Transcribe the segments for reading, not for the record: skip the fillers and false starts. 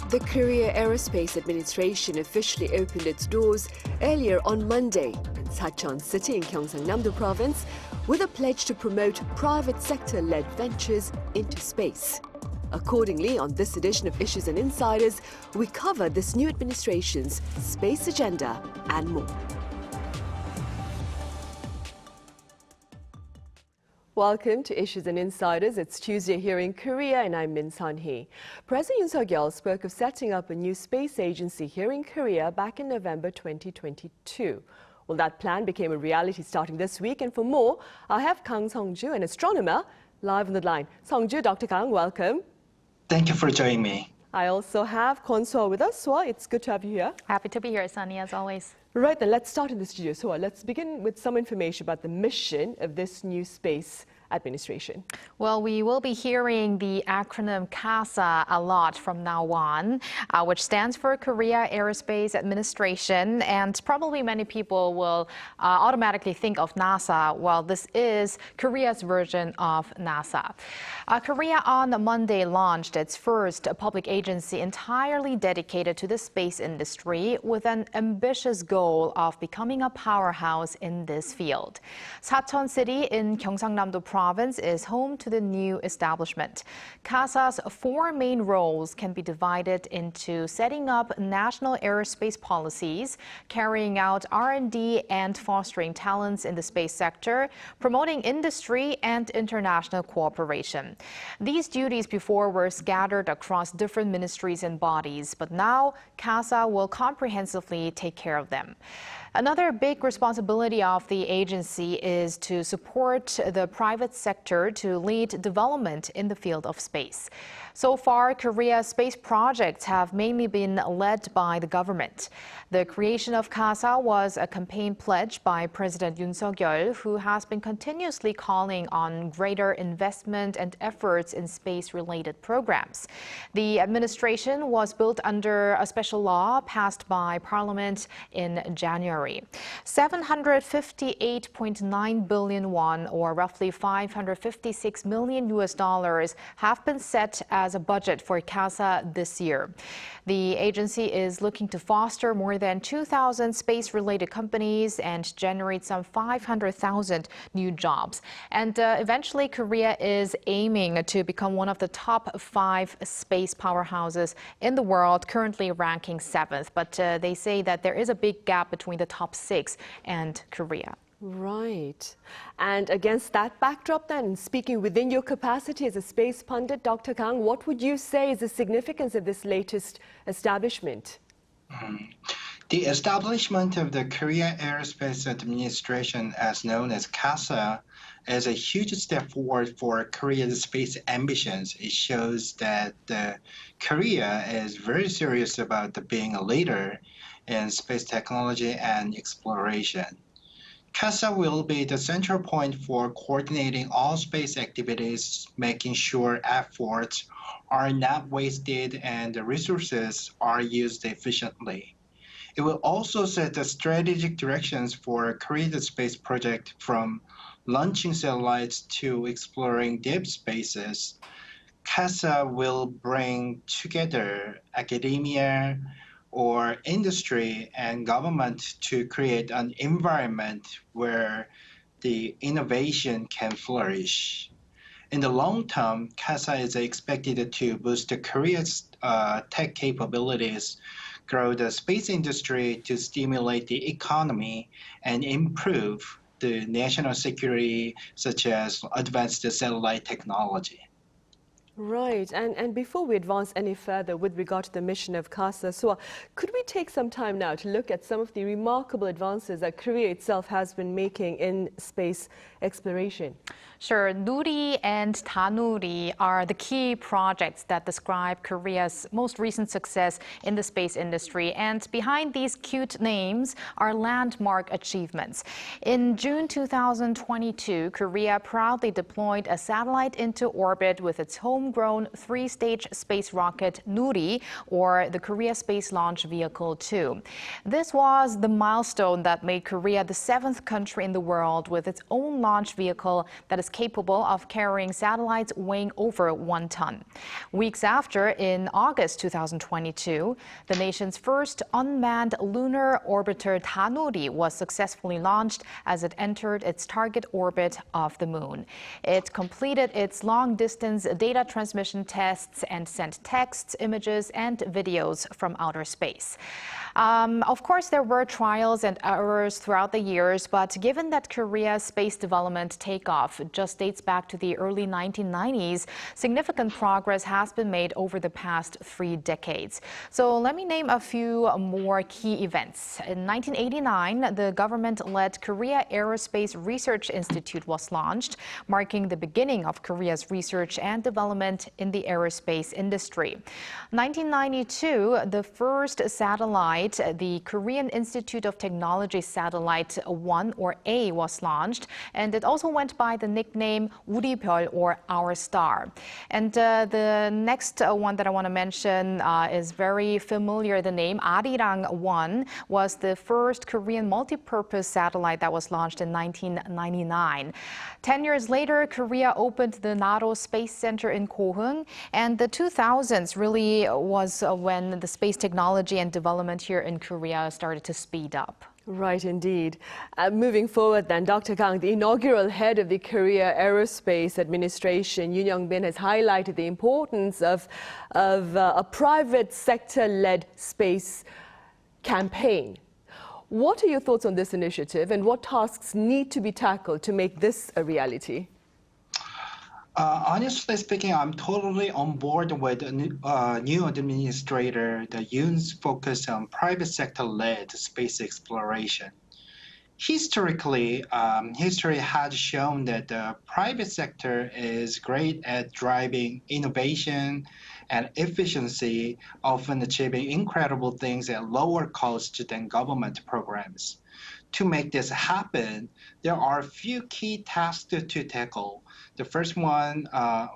The Korea AeroSpace Administration officially opened its doors earlier on Monday in Sacheon City in Gyeongsang-namdo Province with a pledge to promote private sector-led ventures into space. Accordingly, on this edition of Issues and Insiders, we cover this new administration's space agenda and more. Welcome to Issues and Insiders. It's Tuesday here in Korea and I'm Sunhee. President Yoon Suk Yeol spoke of setting up a new space agency here in Korea back in November 2022. Well, that plan became a reality starting this week, and for more, I have Kang Sung-Ju, an astronomer, live on the line. Sung-Ju, Dr. Kang, welcome. Thank you for joining me. I also have Kwon Soa with us. Soa, it's good to have you here. Happy to be here, Sunny, as always. Right then, let's start in the studio. Soa, let's begin with some information about the mission of this new space administration. Well, we will be hearing the acronym KASA a lot from now on, which stands for Korea AeroSpace Administration. And probably many people will automatically think of NASA. Well, this is Korea's version of NASA. Korea on Monday launched its first public agency entirely dedicated to the space industry with an ambitious goal of becoming a powerhouse in this field. Sacheon City in Gyeongsang-namdo Province is home to the new establishment. KASA's four main roles can be divided into setting up national aerospace policies, carrying out R&D and fostering talents in the space sector, promoting industry and international cooperation. These duties before were scattered across different ministries and bodies, but now KASA will comprehensively take care of them. Another big responsibility of the agency is to support the private sector to lead development in the field of space. So far, Korea's space projects have mainly been led by the government. The creation of KASA was a campaign pledge by President Yoon Suk Yeol, who has been continuously calling on greater investment and efforts in space-related programs. The administration was built under a special law passed by Parliament in January. 758.9 billion won, or roughly $556 million US, have been set as a budget for KASA this year. The agency is looking to foster more than 2,000 space-related companies and generate some 500,000 new jobs. And eventually, Korea is aiming to become one of the top 5 space powerhouses in the world, currently ranking 7th. But they say that there is a big gap between the top 6 and Korea. Right. And against that backdrop then, speaking within your capacity as a space pundit, Dr. Kang, what would you say is the significance of this latest establishment? The establishment of the Korea AeroSpace Administration, as known as KASA, is a huge step forward for Korea's space ambitions. It shows that Korea is very serious about being a leader in space technology and exploration. KASA will be the central point for coordinating all space activities, making sure efforts are not wasted and the resources are used efficiently. It will also set the strategic directions for Korea's space project, from launching satellites to exploring deep spaces. KASA will bring together academia or industry and government to create an environment where the innovation can flourish. In the long term, KASA is expected to boost Korea's tech capabilities, grow the space industry to stimulate the economy, and improve the national security, such as advanced satellite technology. Right. And before we advance any further with regard to the mission of KASA, so could we take some time now to look at some of the remarkable advances that Korea itself has been making in space exploration? Sure. Nuri and Danuri are the key projects that describe Korea's most recent success in the space industry. And behind these cute names are landmark achievements. In June 2022, Korea proudly deployed a satellite into orbit with its home homegrown three-stage space rocket Nuri, or the Korea Space Launch Vehicle 2. This was the milestone that made Korea the 7th country in the world with its own launch vehicle that is capable of carrying satellites weighing over 1 ton. Weeks after, in August 2022, the nation's first unmanned lunar orbiter Danuri was successfully launched as it entered its target orbit of the moon. It completed its long-distance data transmission tests and sent texts, images, and videos from outer space. Of course, there were trials and errors throughout the years, but given that Korea's space development takeoff just dates back to the early 1990s, significant progress has been made over the past 3 decades. So let me name a few more key events. In 1989, the government-led Korea AeroSpace Research Institute was launched, marking the beginning of Korea's research and development in the aerospace industry. 1992, the first satellite, the Korean Institute of Technology Satellite 1 or A, was launched, and it also went by the nickname 우리 별 or Our Star. And the next one that I want to mention is very familiar. The name Arirang 1 was the first Korean multi-purpose satellite that was launched in 1999. 10 years later, Korea opened the Naro Space Center in Kohung, and the 2000s really was when the space technology and development here in Korea started to speed up. Right, indeed. Moving forward then, Dr. Kang, the inaugural head of the Korea AeroSpace Administration, Yoon Young-bin, has highlighted the importance of a private sector-led space campaign. What are your thoughts on this initiative, and what tasks need to be tackled to make this a reality? Honestly speaking, I'm totally on board with the new administrator, the Yoon's focus on private sector-led space exploration. Historically, history has shown that the private sector is great at driving innovation and efficiency, often achieving incredible things at lower cost than government programs. To make this happen, there are a few key tasks to tackle. The first one,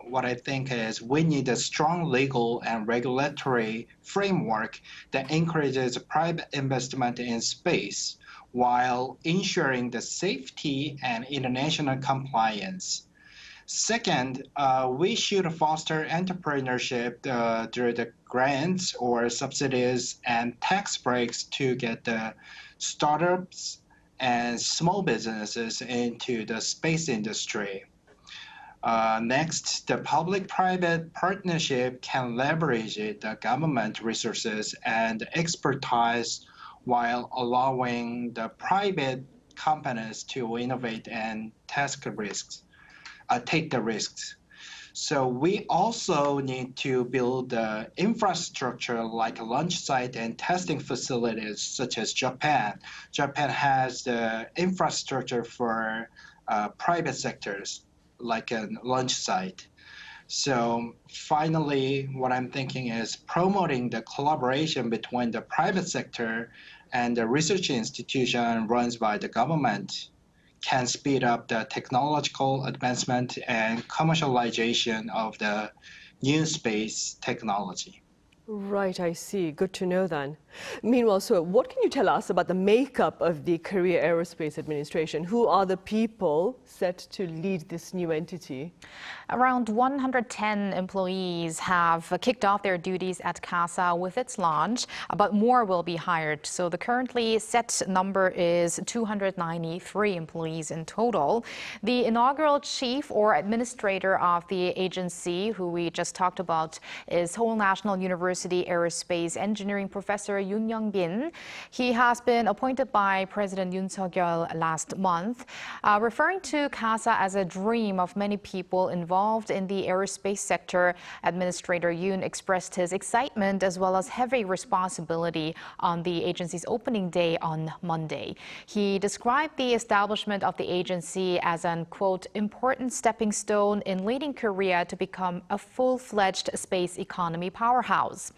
what I think is we need a strong legal and regulatory framework that encourages private investment in space while ensuring the safety and international compliance. Second, we should foster entrepreneurship through the grants or subsidies and tax breaks to get the startups and small businesses into the space industry. Next, the public-private partnership can leverage the government resources and expertise while allowing the private companies to innovate and take the risks. So we also need to build the infrastructure like a launch site and testing facilities such as Japan. Japan has the infrastructure for private sectors like a launch site. So finally, what I'm thinking is promoting the collaboration between the private sector and the research institution runs by the government can speed up the technological advancement and commercialization of the new space technology. Right, I see. Good to know then. Meanwhile, so what can you tell us about the makeup of the Korea AeroSpace Administration? Who are the people set to lead this new entity? Around 110 employees have kicked off their duties at KASA with its launch, but more will be hired. So the currently set number is 293 employees in total. The inaugural chief or administrator of the agency, who we just talked about, is Seoul National University Aerospace Engineering Professor Yoon Young-bin. He has been appointed by President Yoon Suk Yeol last month. Referring to KASA as a dream of many people involved in the aerospace sector, Administrator Yoon expressed his excitement as well as heavy responsibility on the agency's opening day on Monday. He described the establishment of the agency as an, quote, important stepping stone in leading Korea to become a full-fledged space economy powerhouse.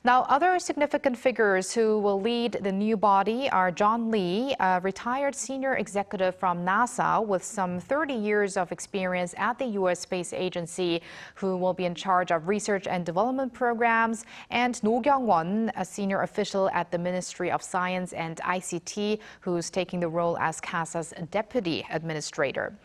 Now, other significant figures who will lead the new body are John Lee, a retired senior executive from NASA with some 30 years of experience at the U.S. Space Agency, who will be in charge of research and development programs, and No Kyung-won, a senior official at the Ministry of Science and ICT, who's taking the role as KASA's deputy administrator.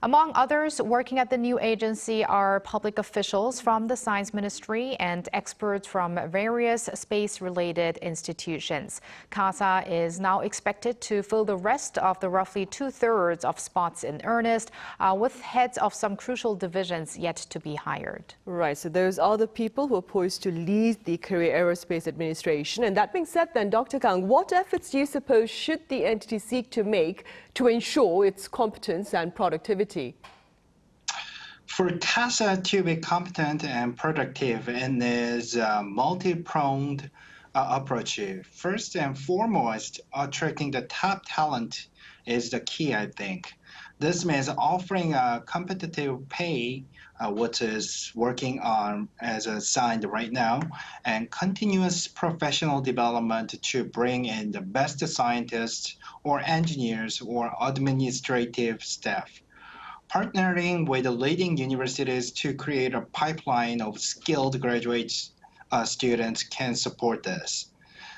Among others working at the new agency are public officials from the Science Ministry and experts from various space-related institutions. KASA is now expected to fill the rest of the roughly two-thirds of spots in earnest, with heads of some crucial divisions yet to be hired. Right, so those are the people who are poised to lead the Korea AeroSpace Administration. And that being said then, Dr. Kang, what efforts do you suppose should the entity seek to make to ensure its competence and productivity? For KASA to be competent and productive in this multi-pronged approach, first and foremost, attracting the top talent is the key, I think. This means offering a competitive pay, which is working on as assigned right now, and continuous professional development to bring in the best scientists or engineers or administrative staff. Partnering with the leading universities to create a pipeline of skilled graduate students can support this.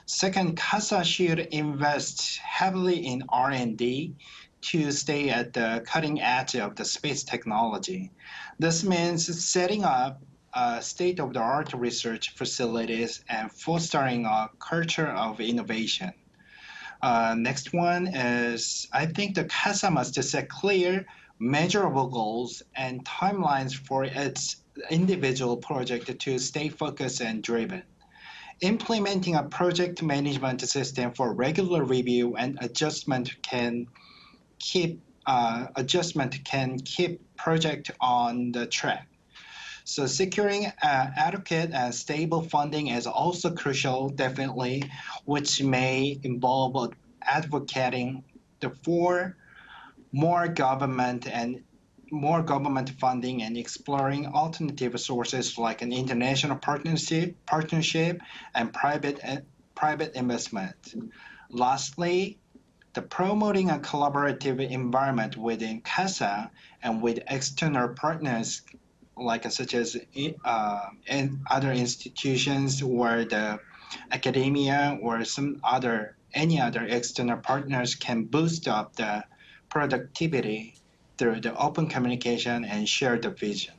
Second, KASA should invest heavily in R&D to stay at the cutting edge of the space technology. This means setting up state-of-the-art research facilities and fostering a culture of innovation. Next one is, I think the KASA must set clear, measurable goals and timelines for its individual project to stay focused and driven. Implementing a project management system for regular review and adjustment can keep project on the track. So securing adequate and stable funding is also crucial, definitely, which may involve advocating for more government funding and exploring alternative sources like an international partnership and private investment. Lastly, the promoting a collaborative environment within KASA and with external partners such as in other institutions or the academia or any other external partners can boost up the productivity through the open communication and share the vision.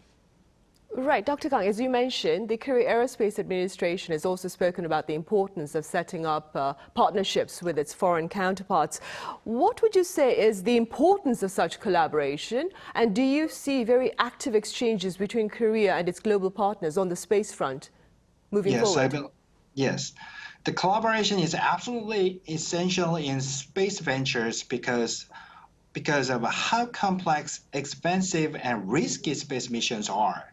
Right, Dr. Kang, as you mentioned, the Korea AeroSpace Administration has also spoken about the importance of setting up partnerships with its foreign counterparts. What would you say is the importance of such collaboration? And do you see very active exchanges between Korea and its global partners on the space front moving forward? Yes. The collaboration is absolutely essential in space ventures because of how complex, expensive, and risky space missions are.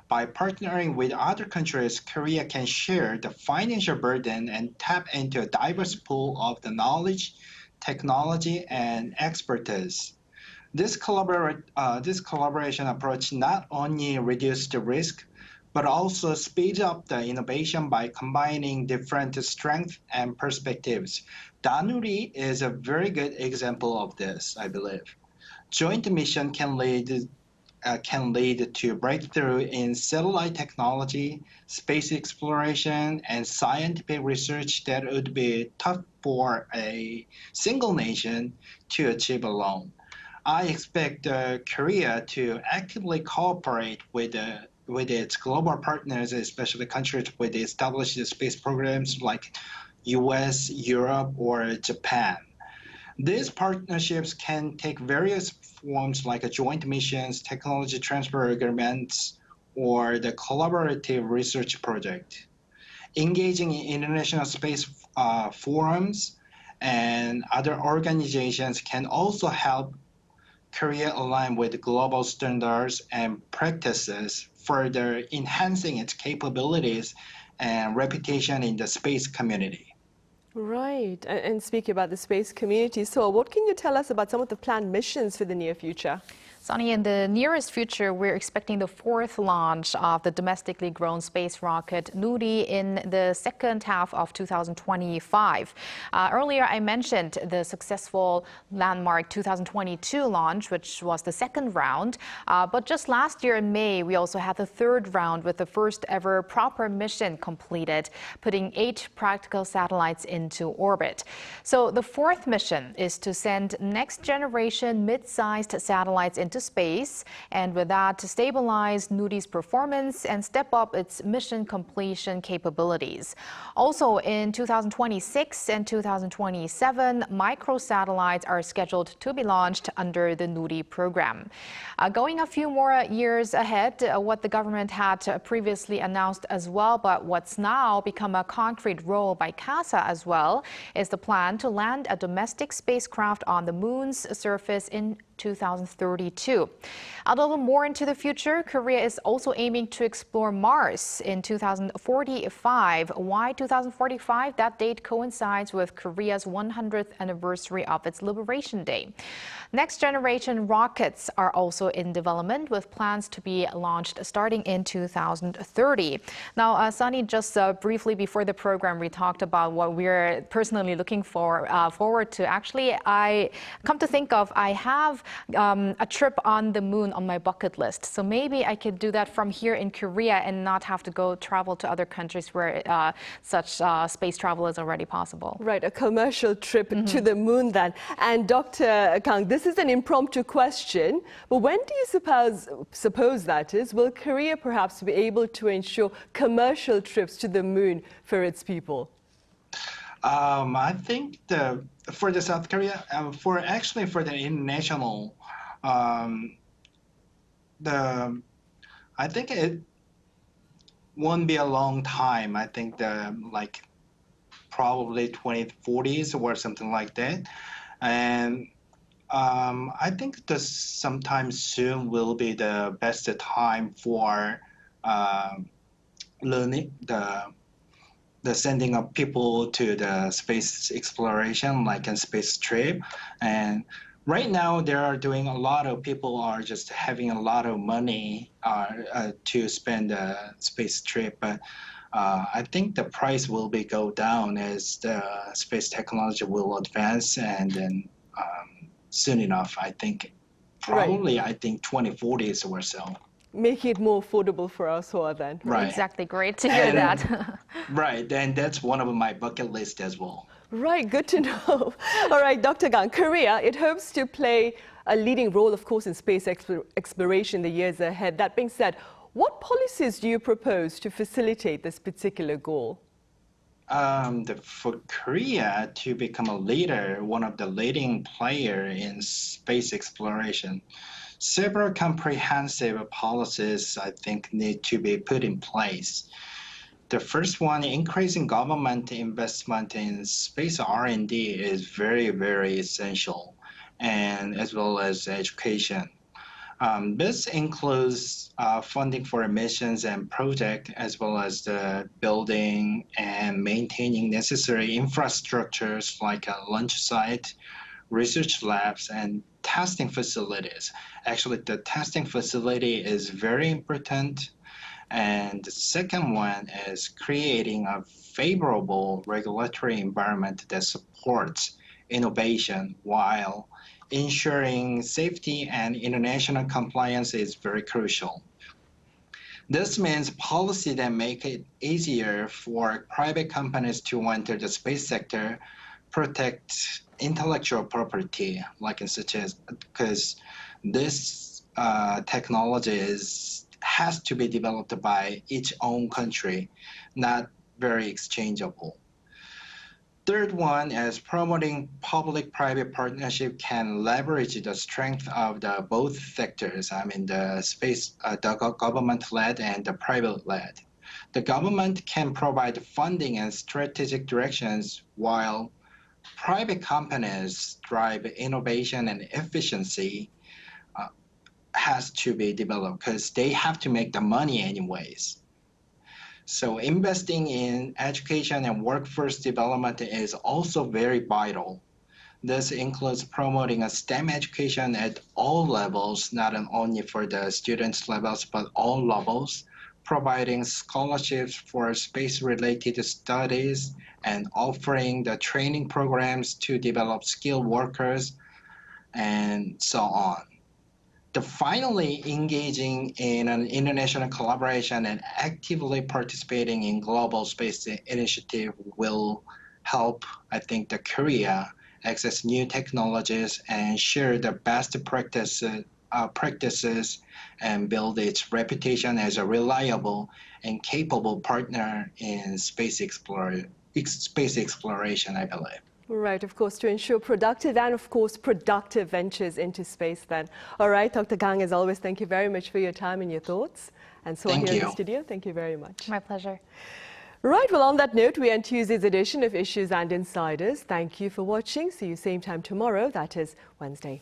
By partnering with other countries, Korea can share the financial burden and tap into a diverse pool of the knowledge, technology, and expertise. This collaboration approach not only reduces the risk, but also speeds up the innovation by combining different strengths and perspectives. Danuri is a very good example of this, I believe. Joint mission can lead to breakthrough in satellite technology, space exploration, and scientific research that would be tough for a single nation to achieve alone. I expect Korea to actively cooperate with its global partners, especially countries with established space programs like US, Europe, or Japan. These partnerships can take various forms like joint missions, technology transfer agreements, or the collaborative research project. Engaging in international space forums and other organizations can also help Korea align with global standards and practices, further enhancing its capabilities and reputation in the space community. Right. And speaking about the space community, so what can you tell us about some of the planned missions for the near future? Sunhee, in the nearest future, we're expecting the fourth launch of the domestically grown space rocket Nuri in the second half of 2025. Earlier, I mentioned the successful landmark 2022 launch, which was the second round. But just last year in May, we also had the third round with the first ever proper mission completed, putting 8 practical satellites into orbit. So the fourth mission is to send next generation mid-sized satellites into space, and with that, to stabilize Nuri's performance and step up its mission completion capabilities. Also, in 2026 and 2027, microsatellites are scheduled to be launched under the Nuri program. Going a few more years ahead, what the government had previously announced as well, but what's now become a concrete role by KASA as well, is the plan to land a domestic spacecraft on the moon's surface in 2032. A little more into the future, Korea is also aiming to explore Mars in 2045. Why 2045? That date coincides with Korea's 100th anniversary of its Liberation Day. Next generation rockets are also in development, with plans to be launched starting in 2030. Now, Sunhee, just briefly before the program, we talked about what we're personally looking forward to. Actually, I come to think of, I have a trip on the moon on my bucket list. So maybe I could do that from here in Korea and not have to go travel to other countries where such space travel is already possible. Right, a commercial trip to the moon then. And Dr. Kang, this is an impromptu question, but when do you suppose that is, will Korea perhaps be able to ensure commercial trips to the moon for its people? I think for the South Korea, for the international, I think it won't be a long time. I think probably 2040s or something like that, and I think sometime soon will be the best time for learning the sending of people to the space exploration, like a space trip. And right now, a lot of people are just having a lot of money to spend a space trip. But I think the price will go down as the space technology will advance, and then soon enough, I think, probably, right. I think 2040s or so. Making it more affordable for us all then. Right. Exactly. Great to hear that. Right. And that's one of my bucket list as well. Right. Good to know. All right, Dr. Kang, Korea, it hopes to play a leading role, of course, in space exploration in the years ahead. That being said, what policies do you propose to facilitate this particular goal? For Korea to become a leader, one of the leading players in space exploration, several comprehensive policies, I think, need to be put in place. The first one, increasing government investment in space R&D is very, very essential, and as well as education. This includes funding for missions and projects, as well as the building and maintaining necessary infrastructures like a launch site, research labs, and testing facilities. Actually, the testing facility is very important. And the second one is creating a favorable regulatory environment that supports innovation while ensuring safety and international compliance is very crucial. This means policy that make it easier for private companies to enter the space sector, protect intellectual property, because this technology has to be developed by each own country, not very exchangeable. Third one is promoting public-private partnership can leverage the strength of the both sectors. I mean, the space, the government-led and the private-led. The government can provide funding and strategic directions, while private companies drive innovation and efficiency has to be developed because they have to make the money anyways. So investing in education and workforce development is also very vital. This includes promoting a STEM education at all levels, not only for the students' levels, but all levels, providing scholarships for space-related studies, and offering the training programs to develop skilled workers, and so on. Finally, engaging in an international collaboration and actively participating in global space initiative will help, I think, the Korea access new technologies and share the best practices and build its reputation as a reliable and capable partner in space exploration, I believe. Right, of course, to ensure productive and, of course, productive ventures into space then. All right, Dr. Kang, as always, thank you very much for your time and your thoughts. And so here in the studio, thank you very much. My pleasure. Right, well, on that note, we end Tuesday's edition of Issues and Insiders. Thank you for watching. See you same time tomorrow, that is Wednesday.